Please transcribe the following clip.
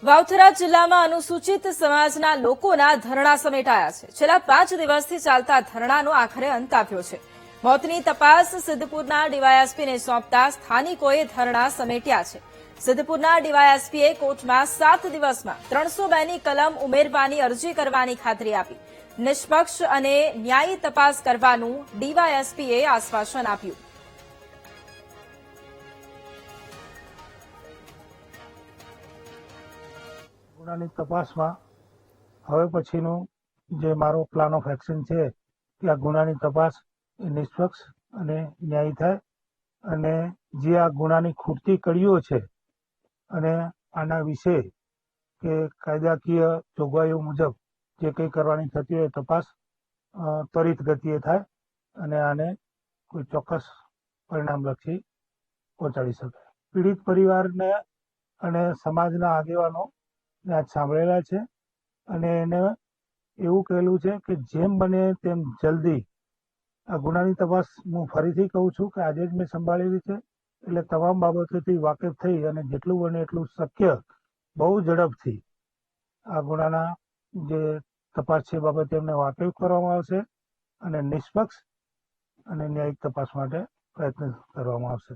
વાવથરા જિલ્લામાં અનુસૂચિત સમાજના લોકોના ધરણા સમેટાયા છે। છેલ્લા 5 દિવસથી ચાલતા ધરણાનો આખરે અંત આવ્યો છે। મોતની તપાસ સિદ્ધપુરના ડીવાયએસપીને સોંપતા સ્થાનિકોએ ધરણા સમેટ્યા છે। સિદ્ધપુરના ડીવાયએસપીએ કોર્ટમાં 7 દિવસમાં 302ની કલમ ઉમેરવાની અરજી કરવાની ખાતરી આપી। નિષ્પક્ષ અને ન્યાયી તપાસ કરવાનું ડીવાયએસપીએ આશ્વાસન આપ્યું। ગુનાની તપાસમાં હવે પછીનું જે મારો પ્લાન ઓફ એક્શન છે કે આ ગુનાની તપાસ એ નિષ્પક્ષ અને ન્યાયી થાય અને જે આ ગુનાની ખૂટતી કડીઓ છે અને આના વિશે કે કાયદાકીય જોગવાઈઓ મુજબ જે કંઈ કરવાની થતી હોય તપાસ ત્વરિત ગતિએ થાય અને આને કોઈ ચોક્કસ પરિણામલક્ષી પહોંચાડી શકાય। પીડિત પરિવારને અને સમાજના આગેવાનો આજ સાંભળેલા છે અને એને એવું કહેલું છે કે જેમ બને તેમ જલ્દી આ ગુનાની તપાસ હું ફરીથી કહું છું કે આજે જ મેં સંભાળેલી છે, એટલે તમામ બાબતોથી વાકેફ થઈ અને જેટલું બને એટલું શક્ય બહુ ઝડપથી આ ગુનાના જે તપાસ છે બાબતે એમને વાકેફ કરવામાં આવશે અને નિષ્પક્ષ અને ન્યાયિક તપાસ માટે પ્રયત્ન કરવામાં આવશે।